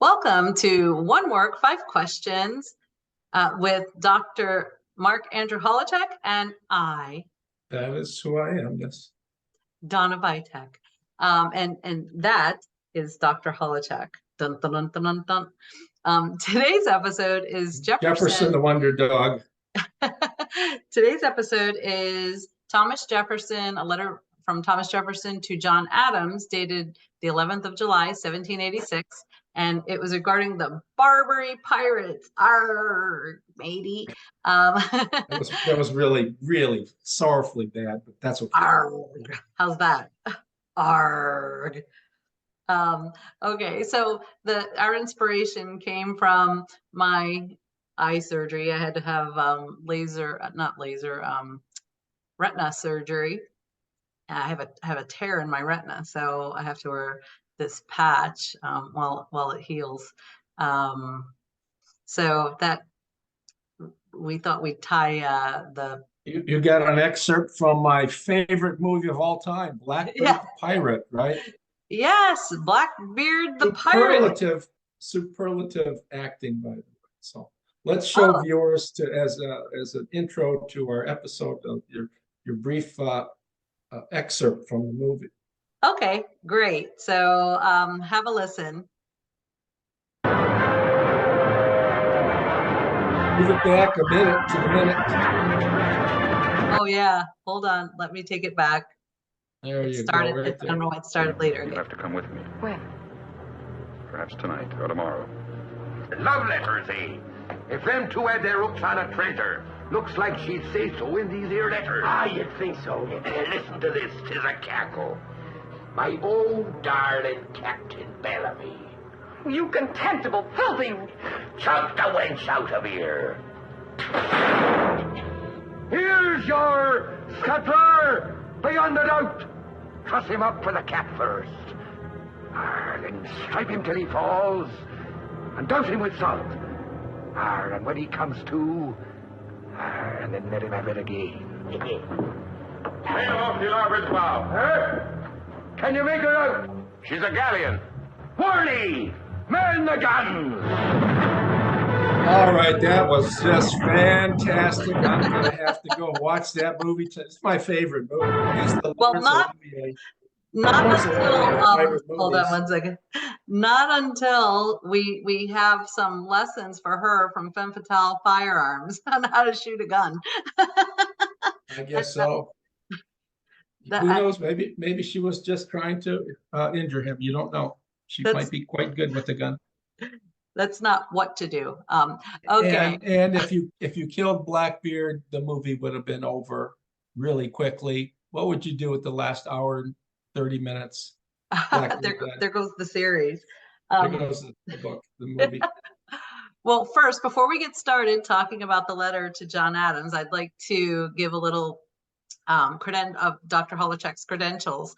Welcome to One Work, 5 Questions with Dr. Mark Andrew Holowchak and I, That is who I am, yes. Donna Vitek. And that is Dr. Holowchak. Dun, dun, dun, dun, dun, dun. Today's episode is Jefferson the Wonder Dog. Today's episode is Thomas Jefferson, a letter from Thomas Jefferson to John Adams, dated the 11th of July, 1786. And it was regarding the Barbary pirates. Arr, matey. That was really, really sorrowfully bad, but that's okay. Arg. How's that? Arg. Okay, so our inspiration came from my eye surgery. I had to have retina surgery. I have a tear in my retina, so I have to wear this patch while it heals. So that we thought we'd tie the. You got an excerpt from my favorite movie of all time, Blackbeard the Pirate, right? Yes, Blackbeard the Pirate. Superlative acting, by the way. So let's show viewers as an intro to our episode of your brief excerpt from the movie. Okay, great. So have a listen. Move it back a minute to the minute. Oh yeah, hold on. Let me take it back. There you go. Right I don't know. It started later. You'll have to come with me. When? Perhaps tonight or tomorrow. Love letters, eh? If them two had their hooks on a traitor, looks like she'd say so in these here letters. Ah, you'd think so. Listen to this, 'tis a cackle. My own darling Captain Bellamy. You contemptible, filthy... Chuck the wench out of here. Here's your scuttler, beyond a doubt. Truss him up for the cat first. Then stripe him till he falls, and douse him with salt. And when he comes to, and then let him have it again. Sail off the larboard bow. Can you make her out? She's a galleon. Whirly! Man the guns! All right, that was just fantastic. I'm going to have to go watch that movie. It's my favorite movie. Well, not until hold on one second. Not until we have some lessons for her from Femme Fatale Firearms on how to shoot a gun. I guess so. Who knows? Maybe she was just trying to injure him. You don't know. She might be quite good with the gun. That's not what to do. Okay. And if you killed Blackbeard, the movie would have been over really quickly. What would you do with the last hour and 30 minutes? There goes the series. There goes the book, the movie. Well, first, before we get started talking about the letter to John Adams, I'd like to give a little of Dr. Holowchak's credentials.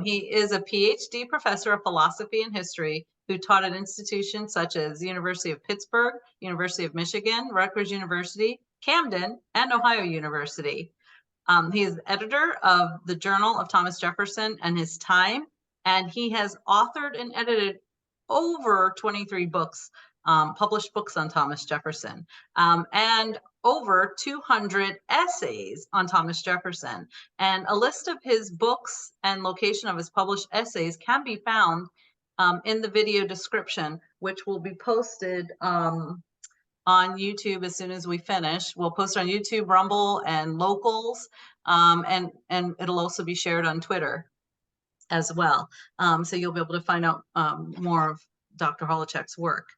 He is a PhD professor of philosophy and history who taught at institutions such as the University of Pittsburgh, University of Michigan, Rutgers University, Camden, and Ohio University. He is editor of the Journal of Thomas Jefferson and His Time, and he has authored and edited over 23 books, published books on Thomas Jefferson, and over 200 essays on Thomas Jefferson. And a list of his books and location of his published essays can be found in the video description, which will be posted on YouTube as soon as we finish. We'll post on YouTube, Rumble, and Locals, and it'll also be shared on Twitter as well. So you'll be able to find out more of Dr. Holowchak's work.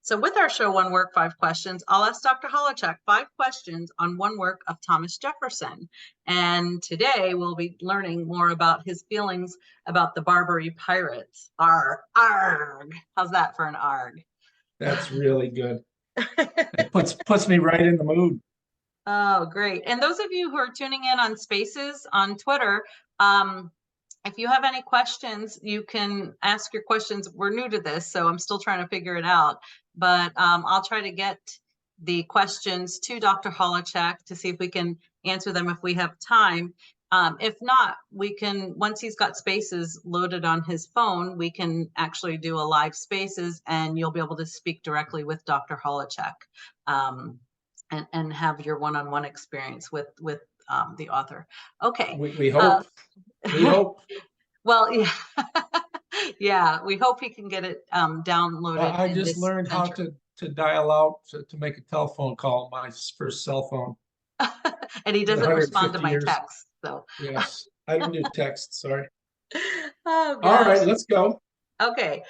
So with our show, One Work, 5 Questions, I'll ask Dr. Holowchak 5 questions on one work of Thomas Jefferson. And today we'll be learning more about his feelings about the Barbary pirates. Arg, arg. How's that for an arg? That's really good. It puts me right in the mood. Oh, great. And those of you who are tuning in on Spaces on Twitter, if you have any questions, you can ask your questions. We're new to this, so I'm still trying to figure it out. But I'll try to get the questions to Dr. Holowchak to see if we can answer them if we have time. If not, we can, once he's got spaces loaded on his phone, we can actually do a live spaces and you'll be able to speak directly with Dr. Holowchak, and have your one-on-one experience with the author. Okay. We hope. We hope. Well, yeah. Yeah, we hope he can get it downloaded. I in just this learned how century. to dial out to make a telephone call on my first cell phone. And he doesn't respond to 150 my years. texts. So Yes, I don't do text, sorry. oh, All right, gosh. let's go. Okay.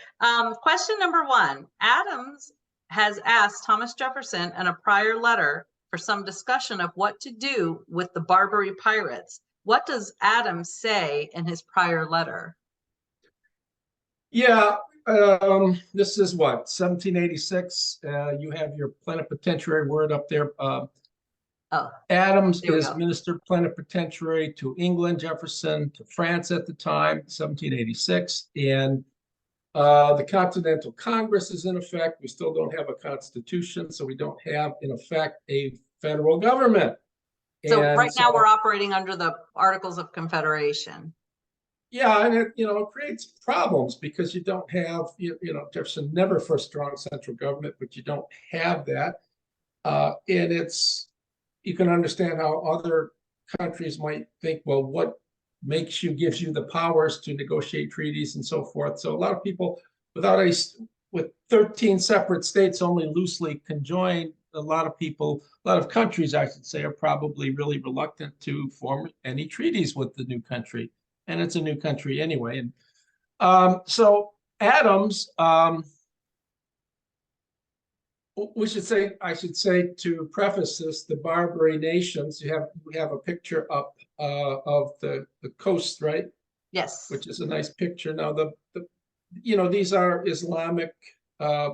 Question number 1. Adams has asked Thomas Jefferson in a prior letter for some discussion of what to do with the Barbary pirates. What does Adams say in his prior letter? Yeah, this is what, 1786. You have your plenipotentiary word up there. Oh, Adams there we is go. minister plenipotentiary to England, Jefferson to France at the time, 1786. And the Continental Congress is in effect. We still don't have a constitution, so we don't have, in effect, a federal government. So And right now we're operating under the Articles of Confederation. yeah, and it it creates problems because you don't have Jefferson never for a strong central government, but you don't have that, and you can understand how other countries might think, well, what gives you the powers to negotiate treaties and so forth. So a lot of people with 13 separate states only loosely conjoined, a lot of countries, I should say, are probably really reluctant to form any treaties with the new country. And it's a new country anyway. And so Adams, I should say to preface this, the Barbary nations, we have a picture up of the coast, right? Yes. Which is a nice picture. Now these are Islamic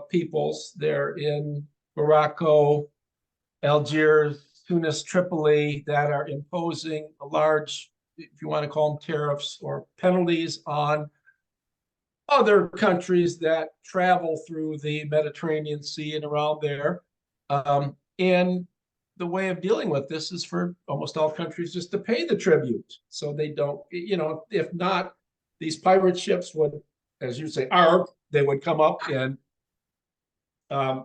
peoples. They're in Morocco, Algiers, Tunis, Tripoli, that are imposing a large, if you want to call them tariffs or penalties on other countries that travel through the Mediterranean Sea and around there. And the way of dealing with this is for almost all countries just to pay the tribute. So they don't, if not, these pirate ships would, as you say, they would come up and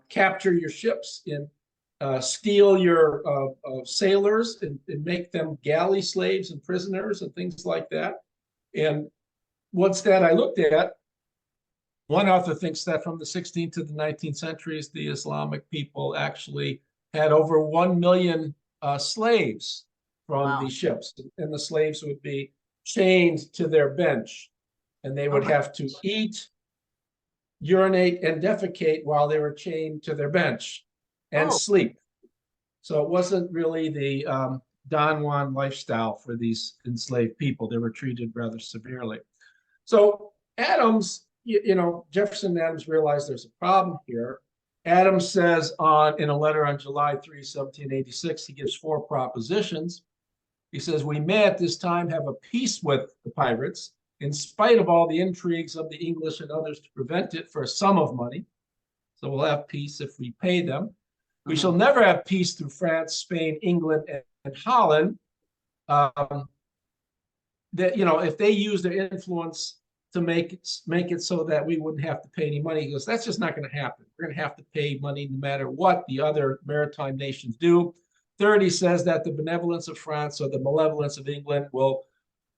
capture your ships and steal your sailors and make them galley slaves and prisoners and things like that. And one stat I looked at, one author thinks that from the 16th to the 19th centuries, the Islamic people actually had over 1 million slaves from these ships. And the slaves would be chained to their bench. And they would have to eat, urinate, and defecate while they were chained to their bench and sleep. So it wasn't really the Don Juan lifestyle for these enslaved people. They were treated rather severely. So Adams, Jefferson and Adams realized there's a problem here. Adams says in a letter on July 3, 1786, he gives 4 propositions. He says, we may at this time have a peace with the pirates, in spite of all the intrigues of the English and others to prevent it, for a sum of money. So we'll have peace if we pay them. We shall never have peace through France, Spain, England, and Holland. If they use their influence to make it so that we wouldn't have to pay any money, he goes, that's just not going to happen. We're going to have to pay money no matter what the other maritime nations do. Third, he says that the benevolence of France or the malevolence of England will,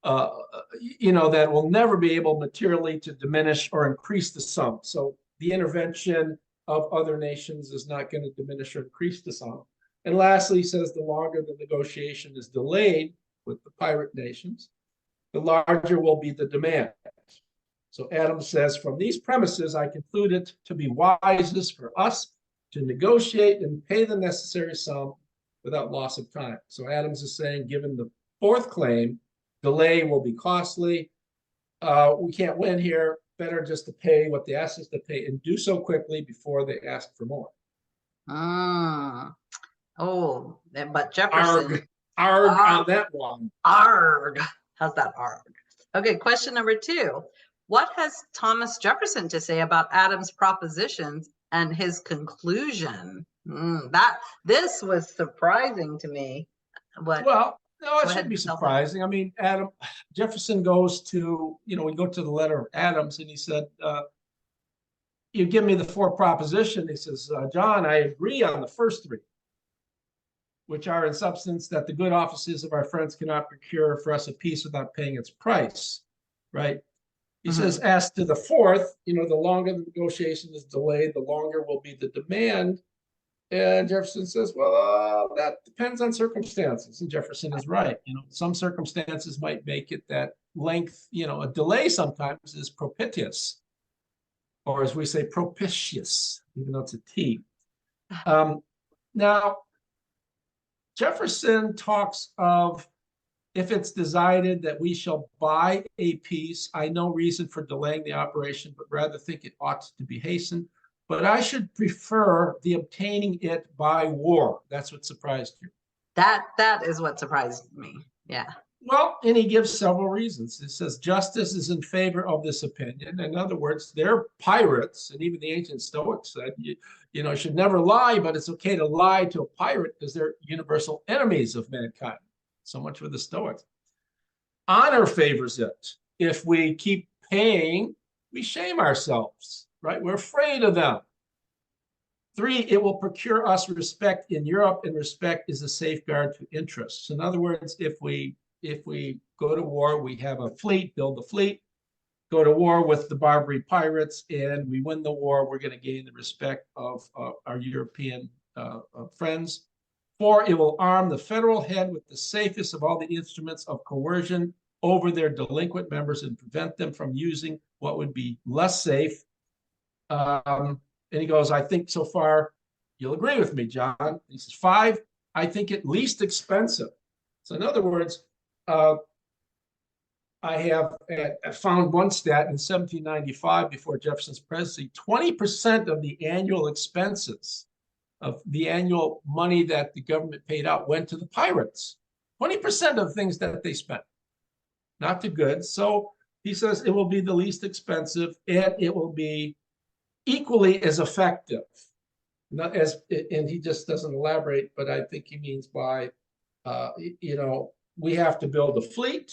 that will never be able materially to diminish or increase the sum. So the intervention of other nations is not going to diminish or increase the sum. And lastly, he says the longer the negotiation is delayed with the pirate nations, the larger will be the demand. So Adams says, from these premises, I conclude it to be wisest for us to negotiate and pay the necessary sum without loss of time. So Adams is saying, given the 4th claim, delay will be costly. We can't win here. Better just to pay what they ask us to pay and do so quickly before they ask for more. But Jefferson. Arg on that one. Arg. How's that arg? Okay, question number 2. What has Thomas Jefferson to say about Adams' propositions and his conclusion? This was surprising to me. Well, No, it Go ahead, shouldn't be Phil. surprising. I mean, Jefferson goes to, we go to the letter of Adams, and he said, you give me the 4 proposition. He says, John, I agree on the first 3, which are in substance that the good offices of our friends cannot procure for us a peace without paying its price, right? He says, as to the 4th, the longer the negotiation is delayed, the longer will be the demand. And Jefferson says, well, that depends on circumstances. And Jefferson is right. Some circumstances might make it that length, a delay sometimes is propitious, or as we say, propitious, even though it's a T. Now, Jefferson talks of, if it's decided that we shall buy a peace, I no reason for delaying the operation, but rather think it ought to be hastened. But I should prefer the obtaining it by war. That's what surprised you. That is what surprised me. Yeah. Well, and he gives several reasons. He says justice is in favor of this opinion. In other words, they're pirates, and even the ancient Stoics said, you should never lie, but it's okay to lie to a pirate because they're universal enemies of mankind. So much for the Stoics. Honor favors it. If we keep paying, we shame ourselves, right? We're afraid of them. 3, it will procure us respect in Europe, and respect is a safeguard to interests. In other words, if we go to war, we have a fleet, build a fleet, go to war with the Barbary pirates, and we win the war, we're going to gain the respect of our European friends. 4, it will arm the federal head with the safest of all the instruments of coercion over their delinquent members and prevent them from using what would be less safe. And he goes, I think so far you'll agree with me, John. He says, 5, I think it least expensive. So in other words, I have found one stat in 1795, before Jefferson's presidency, 20% of the annual expenses of the annual money that the government paid out went to the pirates. 20% of the things that they spent, not to goods. So he says it will be the least expensive, and it will be equally as effective. Not as, and he just doesn't elaborate, but I think he means by, we have to build a fleet.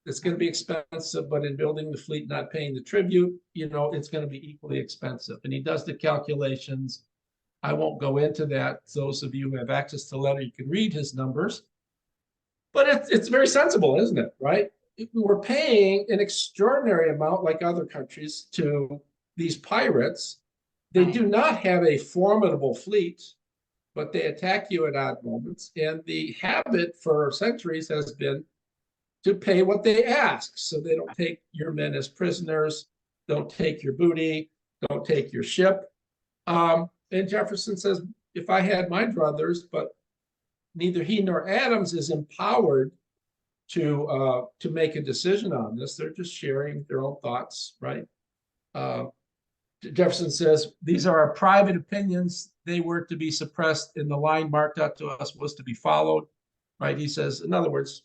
It's going to be expensive, but in building the fleet, not paying the tribute, it's going to be equally expensive. And he does the calculations. I won't go into that. Those of you who have access to the letter, you can read his numbers. But it's very sensible, isn't it, right? If we were paying an extraordinary amount, like other countries, to these pirates, they do not have a formidable fleet, but they attack you at odd moments. And the habit for centuries has been to pay what they ask. So they don't take your men as prisoners, don't take your booty, don't take your ship. And Jefferson says, if I had my druthers, but neither he nor Adams is empowered to make a decision on this. They're just sharing their own thoughts, right? Jefferson says, these are our private opinions. They were to be suppressed, and the line marked out to us was to be followed, right? He says, in other words,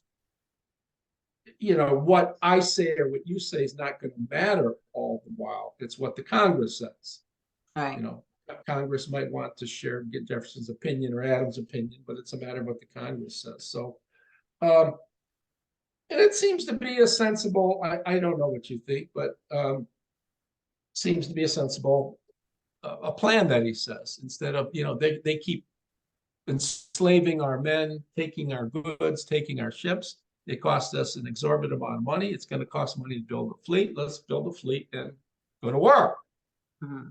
what I say or what you say is not going to matter all the while. It's what the Congress says. Right. Congress might want to get Jefferson's opinion or Adams' opinion, but it's a matter of what the Congress says. So, and it seems to be a sensible, I don't know what you think, but seems to be a sensible a plan that he says, instead of, they keep enslaving our men, taking our goods, taking our ships. It costs us an exorbitant amount of money. It's going to cost money to build a fleet. Let's build a fleet and go to war. Mm-hmm.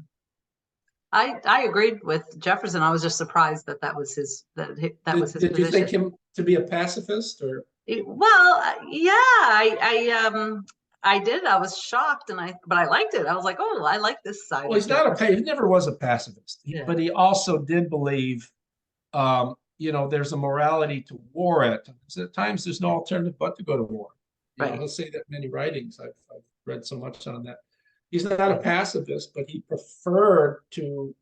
I agreed with Jefferson. I was just surprised that was his Did position. you think him to be a pacifist, or? Well, yeah, I did. I was shocked, but I liked it. I was like, oh, I like this side. Well, he's not he never was a pacifist, but he also did believe, there's a morality to war at times. At times, there's no alternative but to go to war. He'll say that in many writings. I've read so much on that. He's not a pacifist, but he preferred to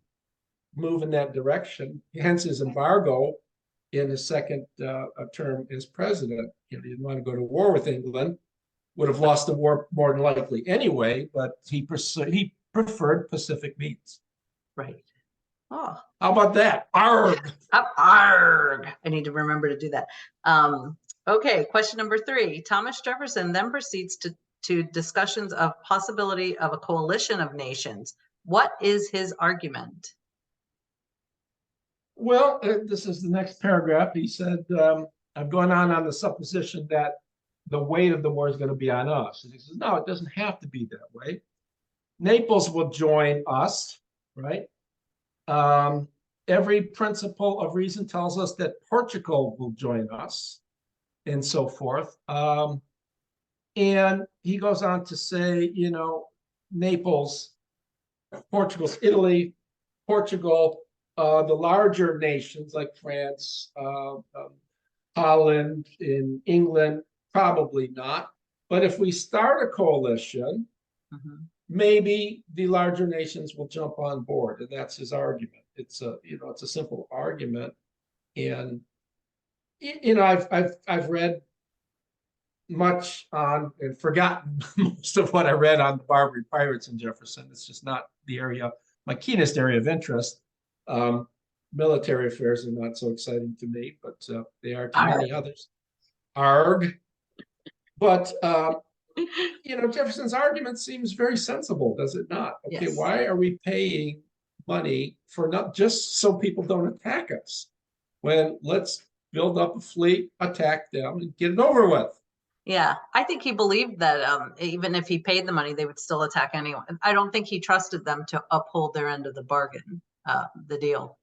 move in that direction. Hence his embargo in his second term as president. He didn't want to go to war with England. Would have lost the war more than likely anyway, but he preferred pacific means. Right. Oh, how about that? Arg. Arg. I need to remember to do that. Okay, question number 3. Thomas Jefferson then proceeds to discussions of possibility of a coalition of nations. What is his argument? Well, this is the next paragraph. He said, I'm going on the supposition that the weight of the war is going to be on us. And he says, no, it doesn't have to be that way. Naples will join us, right? Every principle of reason tells us that Portugal will join us, and so forth. And he goes on to say, Naples, Portugal's Italy, Portugal, the larger nations like France, Holland, in England, probably not. But if we start a coalition, maybe the larger nations will jump on board, and that's his argument. It's a simple argument, and I've read much on and forgotten most of what I read on the Barbary pirates in Jefferson. It's just not my keenest area of interest. Military affairs are not so exciting to me, but they are to many others. Arg. But Jefferson's argument seems very sensible, does it not? Okay, Yes. Why are we paying money for not just so people don't attack us? When let's build up a fleet, attack them, and get it over with. Yeah, I think he believed that even if he paid the money, they would still attack anyone. I don't think he trusted them to uphold their end of the bargain, the deal.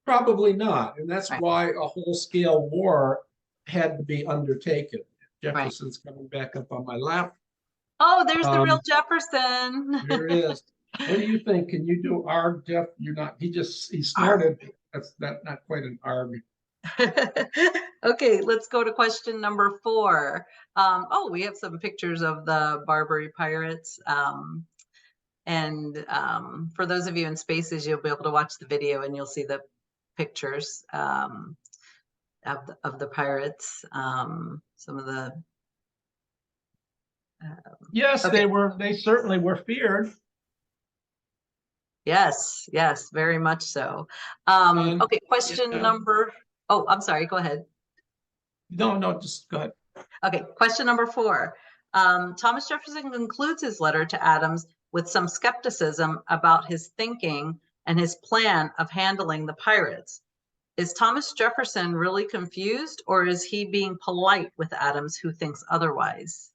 Probably not, and that's Right. why a whole-scale war had to be undertaken. Jefferson's coming back up on my lap. Oh, there's the real Jefferson. There is. What do you think? Can you do arg, Jeff? You're not. He snorted. That's not quite an arg. Okay, let's go to question number 4. We have some pictures of the Barbary pirates. And for those of you in Spaces, you'll be able to watch the video and you'll see the pictures of the pirates. Some of the yes, okay. They certainly were feared. Yes, very much so. Okay, question number. Oh, I'm sorry. Go ahead. No, just go ahead. Okay, question number 4. Thomas Jefferson concludes his letter to Adams with some skepticism about his thinking and his plan of handling the pirates. Is Thomas Jefferson really confused, or is he being polite with Adams, who thinks otherwise?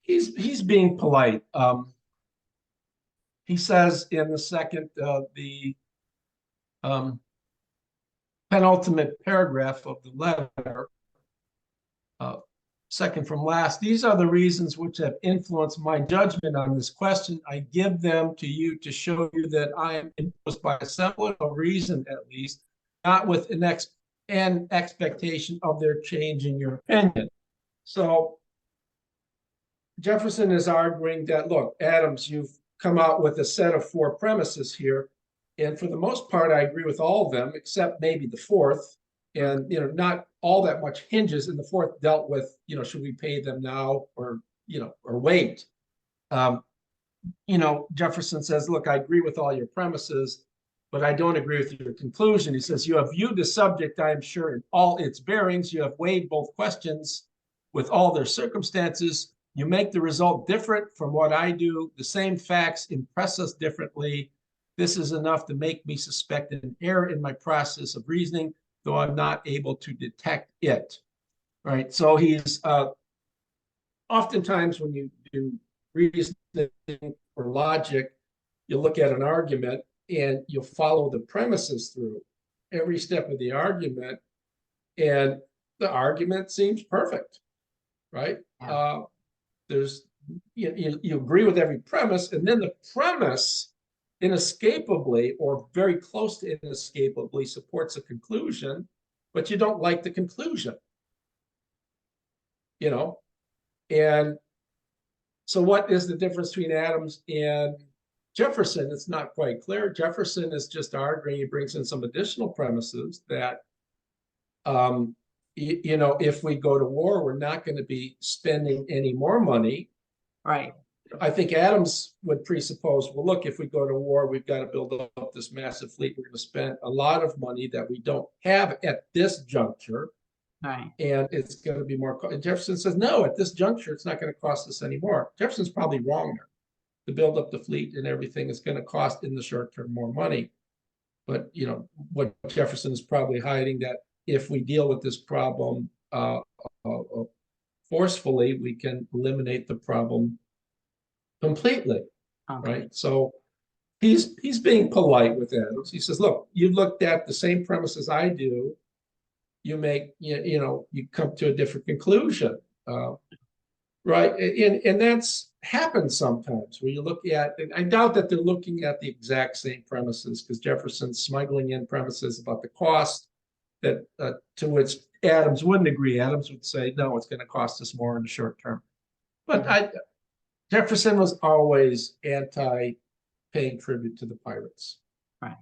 He's being polite. He says in the second, the penultimate paragraph of the letter, second from last, these are the reasons which have influenced my judgment on this question. I give them to you to show you that I am influenced by a semblance of reason, at least, not with an expectation of their changing your opinion. So Jefferson is arguing that, look, Adams, you've come out with a set of 4 premises here. And for the most part, I agree with all of them, except maybe the 4th. And, not all that much hinges. And the 4th dealt with, should we pay them now or wait? Jefferson says, look, I agree with all your premises, but I don't agree with your conclusion. He says, you have viewed the subject, I am sure, in all its bearings. You have weighed both questions with all their circumstances. You make the result different from what I do. The same facts impress us differently. This is enough to make me suspect an error in my process of reasoning, though I'm not able to detect it. Right. So he's oftentimes when you do reasoning or logic, you look at an argument and you'll follow the premises through every step of the argument, and the argument seems perfect. Right. Yeah. You agree with every premise, and then the premise inescapably or very close to inescapably supports a conclusion, but you don't like the conclusion. And so what is the difference between Adams and Jefferson? It's not quite clear. Jefferson is just arguing, he brings in some additional premises that if we go to war, we're not going to be spending any more money. Right. I think Adams would presuppose, well, look, if we go to war, we've got to build up this massive fleet. We're going to spend a lot of money that we don't have at this juncture. Right. and it's going to be more. And Jefferson says, no, at this juncture, it's not going to cost us anymore. Jefferson's probably wrong there. To build up the fleet and everything is going to cost in the short term more money. But, you know, what Jefferson is probably hiding, that if we deal with this problem forcefully, we can eliminate the problem completely, Okay. right? So he's being polite with Adams. He says, look, you've looked at the same premises I do. You make, you know, you come to a different conclusion, right? And that's happened sometimes where you look at, and I doubt that they're looking at the exact same premises, because Jefferson's smuggling in premises about the cost that to which Adams wouldn't agree. Adams would say, no, it's going to cost us more in the short term. But Jefferson was always anti-paying tribute to the pirates. Right.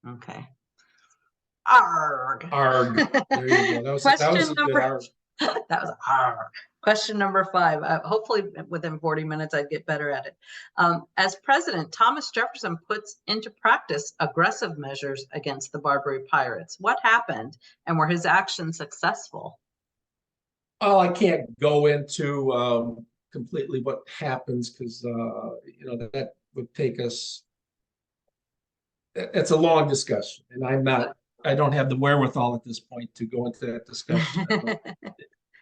Okay. Arg. Arg. There you go. That was Question a good number. arg. That was arg. Question number 5. Hopefully within 40 minutes, I'd get better at it. As president, Thomas Jefferson puts into practice aggressive measures against the Barbary pirates. What happened, and were his actions successful? Oh, I can't go into completely what happens, because you know, that would take us. It's a long discussion, and I don't have the wherewithal at this point to go into that discussion.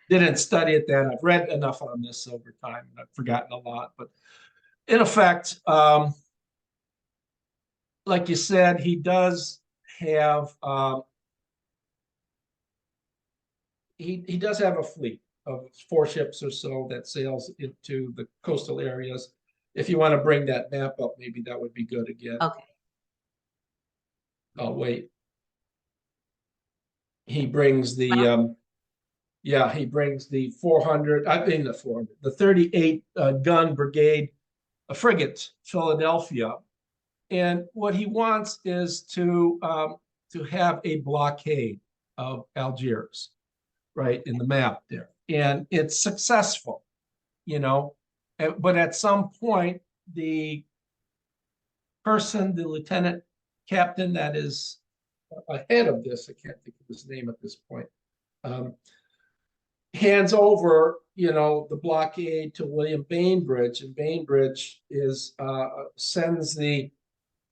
Didn't study it then. I've read enough on this over time, and I've forgotten a lot. But in effect, like you said, he does have he does have a fleet of 4 ships or so that sails into the coastal areas. If you want to bring that map up, maybe that would be good again. Okay. Oh, wait. He brings the he brings the 400, I mean the 38 gun brigade, a frigate, Philadelphia. And what he wants is to have a blockade of Algiers, right, in the map there. And it's successful, you know, but at some point, the lieutenant captain that is ahead of this, I can't think of his name at this point, hands over, you know, the blockade to William Bainbridge, and Bainbridge sends the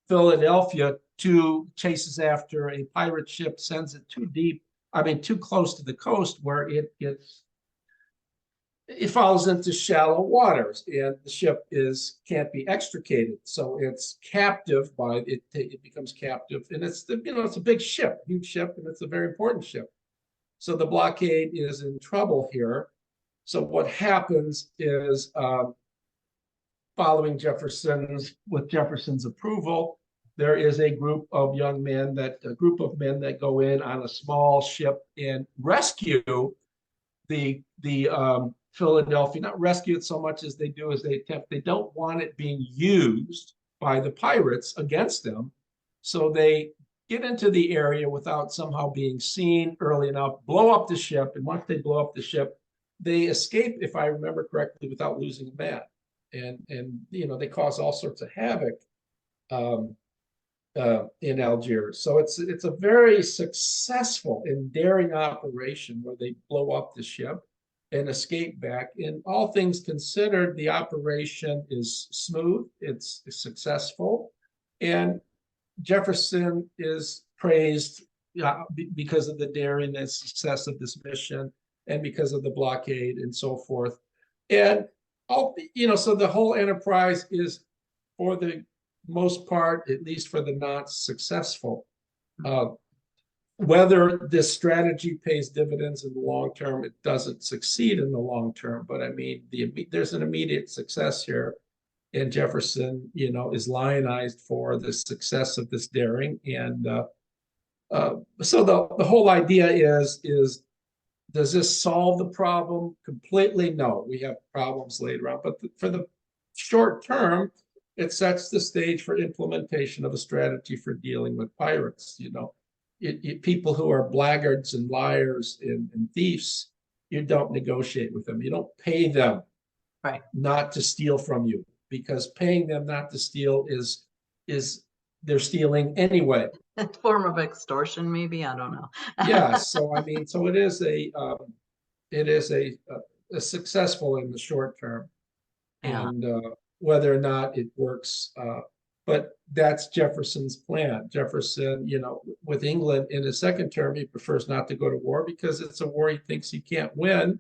Philadelphia chases after a pirate ship, sends it too close to the coast, where it falls into shallow waters, and the ship can't be extricated, so it's captive it becomes captive, and it's a big ship, huge ship, and it's a very important ship. So the blockade is in trouble here. So what happens is, following with Jefferson's approval, there is a group of men that go in on a small ship and rescue the Philadelphia. Not rescue it so much as they don't want it being used by the pirates against them. So they get into the area without somehow being seen early enough, blow up the ship, and once they blow up the ship, they escape, if I remember correctly, without losing a man. And you know, they cause all sorts of havoc in Algiers. So it's a very successful and daring operation where they blow up the ship and escape back. And all things considered, the operation is smooth, it's successful, and Jefferson is praised because of the daring and success of this mission, and because of the blockade and so forth. And so the whole enterprise is, for the most part, at least for the not successful. Whether this strategy pays dividends in the long term, it doesn't succeed in the long term. But I mean, there's an immediate success here. And Jefferson, is lionized for the success of this daring. And so the whole idea is, does this solve the problem completely? No, we have problems later on. But for the short term, it sets the stage for implementation of a strategy for dealing with pirates. People who are blackguards and liars and thieves, you don't negotiate with them. You don't pay them not to steal from you, because paying them not to steal is they're stealing anyway. A form of extortion, maybe, I don't know. Yeah, so I mean, so it is a successful in the short term, Yeah. and whether or not it works, but that's Jefferson's plan. Jefferson, with England in his second term, he prefers not to go to war because it's a war he thinks he can't win.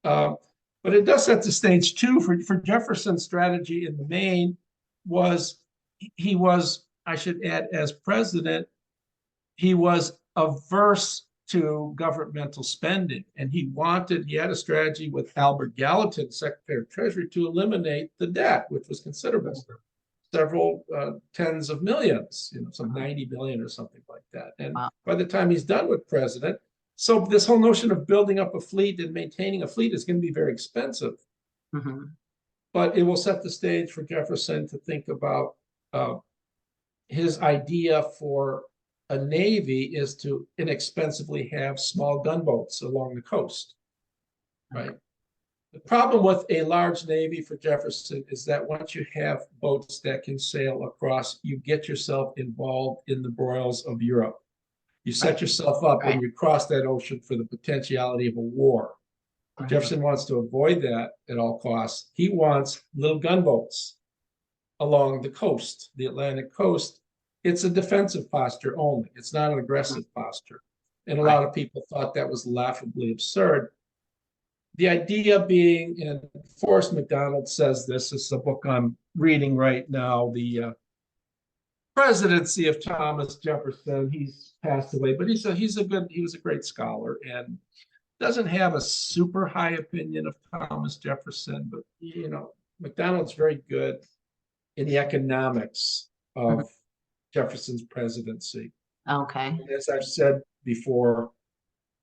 But it does set the stage too for Jefferson's strategy in the main was he was, I should add, as president, he was averse to governmental spending, and he had a strategy with Albert Gallatin, Secretary of Treasury, to eliminate the debt, which was considerable, several tens of millions, some 90 billion or something like that. And Wow. by the time he's done with president, so this whole notion of building up a fleet and maintaining a fleet is going to be very expensive. Mhm. But it will set the stage for Jefferson to think about his idea for a navy is to inexpensively have small gunboats along the coast, right? The problem with a large navy for Jefferson is that once you have boats that can sail across, you get yourself involved in the broils of Europe. You set yourself up and you cross that ocean for the potentiality of a war. Right. Jefferson wants to avoid that at all costs. He wants little gunboats along the coast, the Atlantic coast. It's a defensive posture only. It's not an aggressive posture. And a lot of people thought that was laughably absurd. The idea being, and Forrest McDonald says this is the book I'm reading right now, the presidency of Thomas Jefferson. He's passed away, but he was a great scholar and doesn't have a super high opinion of Thomas Jefferson, but McDonald's very good in the economics of Jefferson's presidency. Okay. And as I've said before,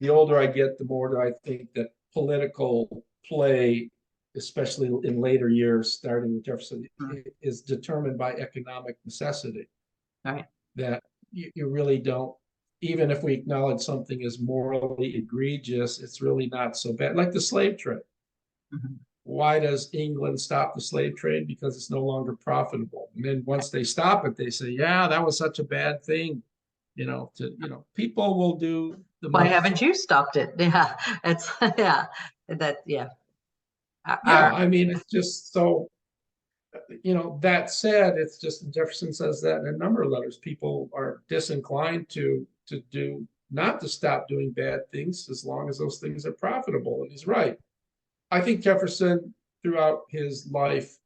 the older I get, the more do I think that political play, especially in later years, starting with Jefferson, is determined by economic necessity. Right. That you really don't, even if we acknowledge something as morally egregious, it's really not so bad. Like the slave trade. Mhm. Why does England stop the slave trade? Because it's no longer profitable. And then once they stop it, they say, yeah, that was such a bad thing. People will do the Why most. haven't you stopped it? Yeah, it's yeah. I mean, it's just so, that said, it's just Jefferson says that in a number of letters. People are disinclined to do, not to stop doing bad things as long as those things are profitable. And he's right. I think Jefferson, throughout his life,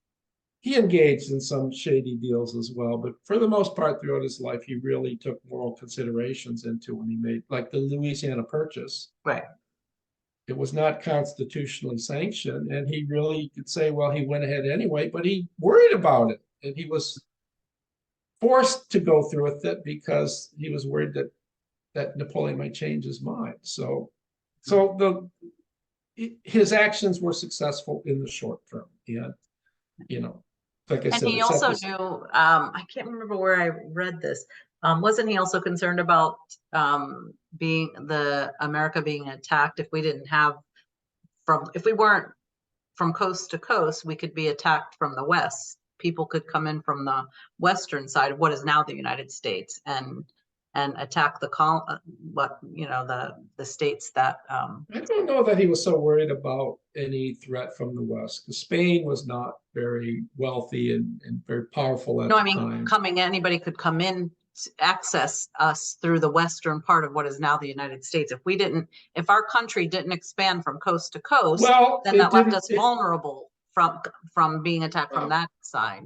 he engaged in some shady deals as well. But for the most part, throughout his life, he really took moral considerations into when he made, like the Louisiana Purchase. Right. It was not constitutionally sanctioned, and he really could say, well, he went ahead anyway, but he worried about it, and he was forced to go through with it because he was worried that Napoleon might change his mind. So his actions were successful in the short term, and like I And said, he also knew, I can't remember where I read this. Wasn't he also concerned about America being attacked if we weren't from coast to coast, we could be attacked from the west. People could come in from the western side of what is now the United States and attack the states that. I don't know that he was so worried about any threat from the west, because Spain was not very wealthy and very powerful at the time. Anybody could come in, access us through the western part of what is now the United States. If our country didn't expand from coast to coast, then that left us vulnerable from being attacked from that side.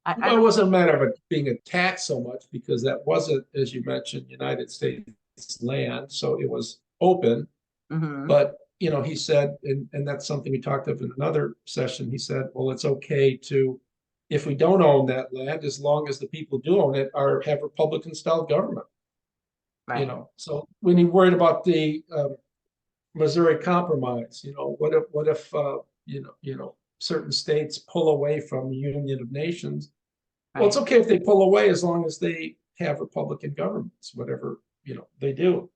It wasn't a matter of it being attacked so much, because that wasn't, as you mentioned, United States land, so it was open. Mm-hmm. But he said, and that's something we talked about in another session. He said, well, it's okay to, if we don't own that land, as long as the people do own it, have Republican-style government. Right. So when he worried about the Missouri Compromise, what if certain states pull away from the Union of Nations? Right. Well, it's okay if they pull away as long as they have Republican governments, whatever they do.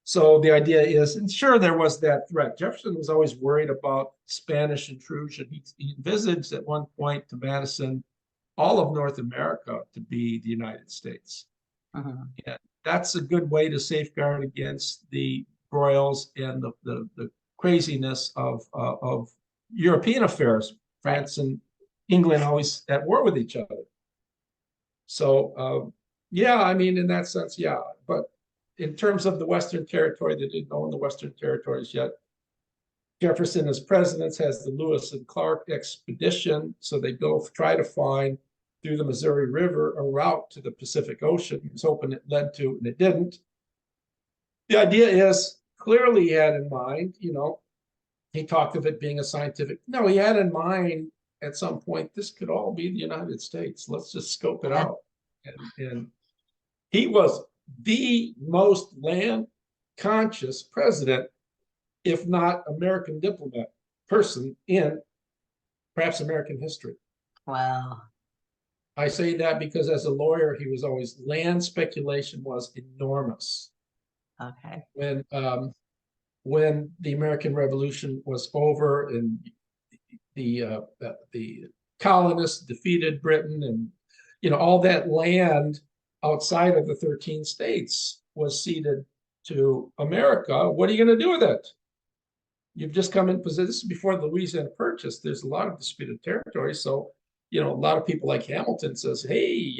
So the idea is, and sure, there was that threat. Jefferson was always worried about Spanish intrusion. He envisaged at one point to Madison all of North America to be the United States. Mhm. And that's a good way to safeguard against the broils and the craziness of European affairs. France and England always at war with each other. So, yeah, I mean, in that sense, yeah. But in terms of the Western Territory, they didn't own the Western Territories yet. Jefferson, as president, has the Lewis and Clark expedition. So they go try to find through the Missouri River a route to the Pacific Ocean. He was hoping it led to, and it didn't. The idea is clearly he had in mind, he talked of it being a scientific. No, he had in mind at some point, this could all be the United States. Let's just scope it out. And he was the most land conscious president, if not American diplomat person in perhaps American history. Wow. I say that because as a lawyer, he was always, land speculation was enormous. Okay. When the American Revolution was over and the colonists defeated Britain, and all that land outside of the 13 states was ceded to America. What are you going to do with it? You've just come in position. This is before the Louisiana Purchase. There's a lot of disputed territory. So, a lot of people like Hamilton says, hey,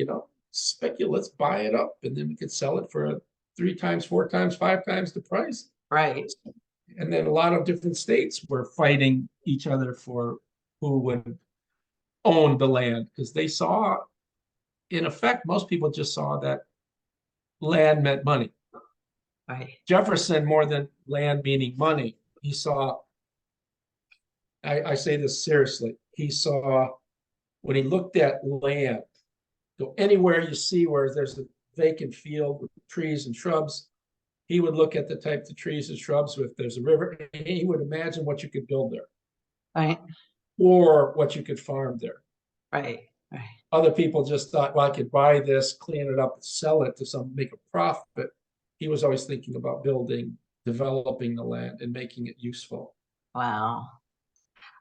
speculate, let's buy it up, and then we could sell it for 3 times, 4 times, 5 times the price. Right. And then a lot of different states were fighting each other for who would own the land, because they saw, in effect, most people just saw that land meant money. Right. Jefferson, more than land meaning money, he saw, I say this seriously, he saw, when he looked at land, go anywhere you see where there's a vacant field with trees and shrubs, he would look at the type of trees and shrubs. If there's a river, and he would imagine what you could build there. Right. Or what you could farm there. Right. Right. Other people just thought, well, I could buy this, clean it up, and sell it to make a profit. He was always thinking about building, developing the land, and making it useful. Wow.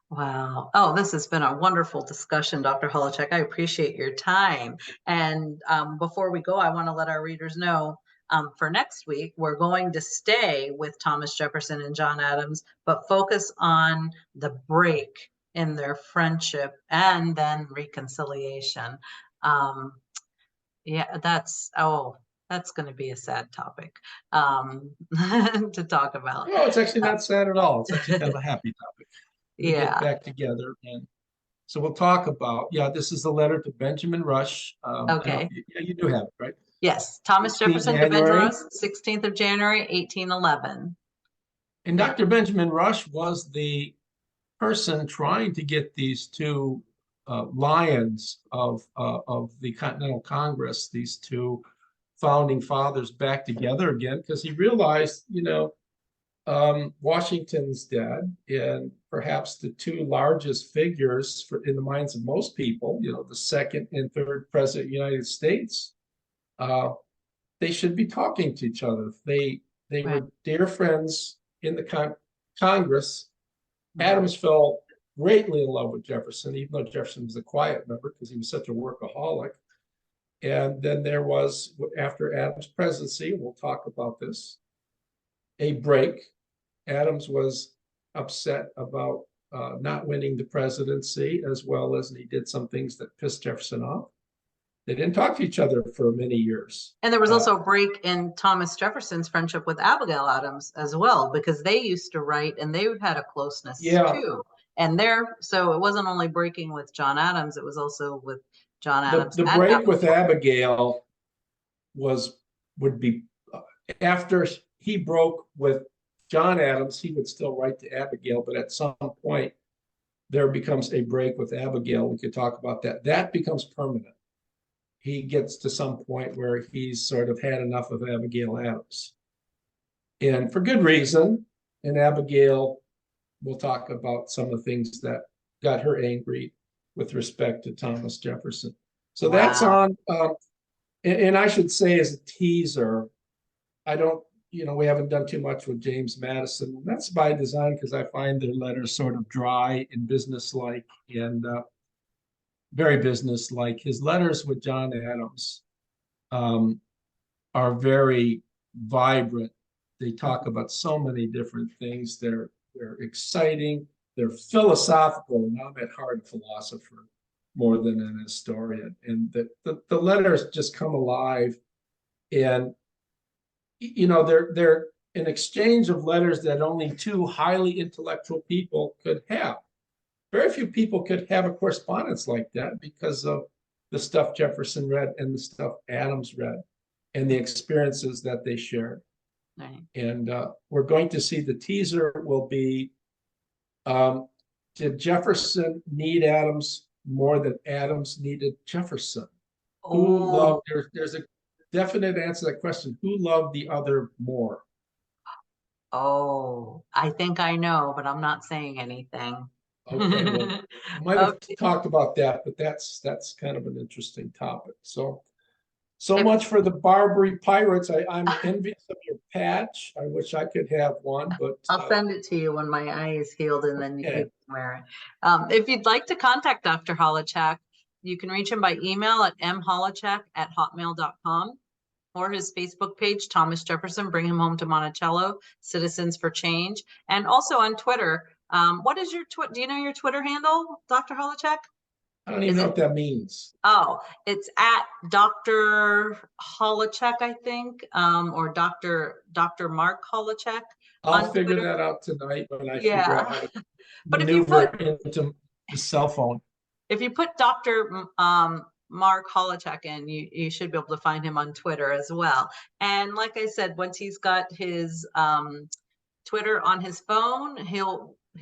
Wow. Oh, this has been a wonderful discussion, Dr. Holowchak. I appreciate your time. And before we go, I want to let our readers know for next week, we're going to stay with Thomas Jefferson and John Adams, but focus on the break in their friendship and then reconciliation. Yeah, that's going to be a sad topic to talk about. No, it's actually not sad at all. It's actually kind of a happy topic. We Yeah. get back together, and so we'll talk about, this is the letter to Benjamin Rush. Okay. You do have it, right? Yes, Thomas 16 Jefferson to Benjamin January. Rush, 16th of January, 1811. And Dr. Benjamin Rush was the person trying to get these two lions of the Continental Congress, these two founding fathers, back together again, because he realized, Washington's dead, and perhaps the 2 largest figures in the minds of most people, the 2nd and 3rd president of the United States, they should be talking to each other. They were dear friends in the Congress. Adams fell greatly in love with Jefferson, even though Jefferson was a quiet member because he was such a workaholic. And then there was, after Adams' presidency, we'll talk about this, a break. Adams was upset about not winning the presidency, as well as he did some things that pissed Jefferson off. They didn't talk to each other for many years. And there was also a break in Thomas Jefferson's friendship with Abigail Adams as well, because they used to write and they had a closeness too. And so it wasn't only breaking with John Adams, it was also with John Adams. The break with Abigail would be after he broke with John Adams, he would still write to Abigail, but at some point there becomes a break with Abigail. We could talk about that. That becomes permanent. He gets to some point where he's sort of had enough of Abigail Adams. And for good reason. And Abigail, we'll talk about some of the things that got her angry with respect to Thomas Jefferson. So that's on, and I should say as a teaser, we haven't done too much with James Madison. That's by design because I find their letters sort of dry and businesslike. And very businesslike. His letters with John Adams are very vibrant. They talk about so many different things. They're exciting. They're philosophical. And I'm at heart a philosopher more than an historian. And the letters just come alive. And, you know, they're an exchange of letters that only two highly intellectual people could have. Very few people could have a correspondence like that because of the stuff Jefferson read and the stuff Adams read and the experiences that they shared. Right. And we're going to see the teaser will be, did Jefferson need Adams more than Adams needed Jefferson? Who loved, there's a definite answer to that question. Who loved the other more? Oh, I think I know, but I'm not saying anything. Okay, well, I might have talked about that, but that's kind of an interesting topic. So much for the Barbary pirates. I'm envious of your patch. I wish I could have one, but I'll send it to you when my eye is healed, and then you okay. can wear it. If you'd like to contact Dr. Holowchak, you can reach him by email at mholowchak@hotmail.com, or his Facebook page, Thomas Jefferson, Bring Him Home to Monticello, Citizens for Change, and also on Twitter. What is your do you know your Twitter handle, Dr. Holowchak? I don't even know what that means. Oh, it's at Dr. Holowchak, I think, or Dr. Mark Holowchak. I'll figure that out tonight when I figure out how to But if you maneuver put into the cell phone. If you put Dr. Mark Holowchak in, you should be able to find him on Twitter as well. And like I said, once he's got his Twitter on his phone,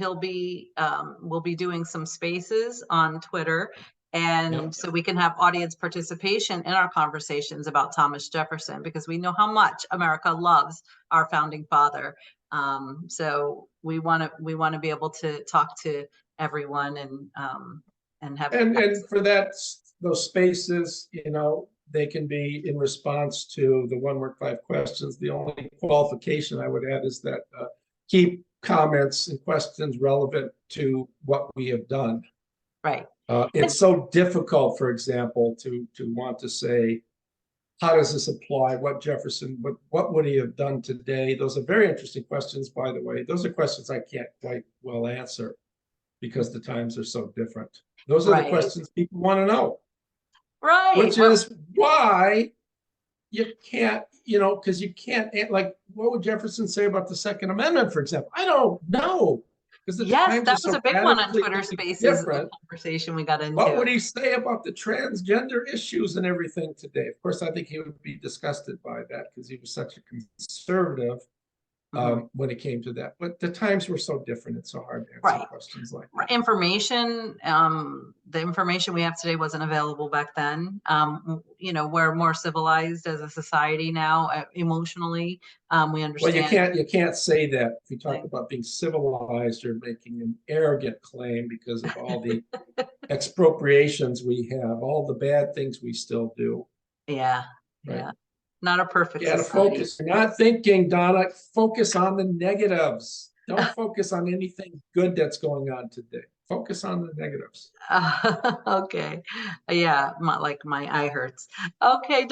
we'll be doing some spaces on Twitter, and so we can have audience participation in our conversations about Thomas Jefferson, because we know how much America loves our founding father. So we want to be able to talk to everyone and have and for that, those spaces, you know, they can be in response to the 1 word 5 questions. The only qualification I would add is that keep comments and questions relevant to what we have done. Right. It's so difficult, for example, to want to say, how does this apply? What Jefferson, what would he have done today? Those are very interesting questions, by the way. Those are questions I can't quite well answer because the times are so different. Those are the questions people want to know. Right. Which is why you can't, you know, because you can't, like, what would Jefferson say about the Second Amendment, for example? I don't know. Because the times that are so was a big one on radically Twitter Spaces, different. the conversation we got into. What would he say about the transgender issues and everything today? Of course, I think he would be disgusted by that because he was such a conservative when it came to that. But the times were so different. It's so hard to answer questions like that. Information, the information we have today wasn't available back then. You know, we're more civilized as a society now, emotionally. We understand. Well, you can't say that. If you talk about being civilized, you're making an arrogant claim because of all the expropriations we have, all the bad things we still do. Yeah. Right. Yeah. Not a perfect You gotta society. focus. You're not thinking, Donna. Focus on the negatives. Don't focus on anything good that's going on today. Focus on the negatives. Okay. Yeah, my eye hurts. Okay.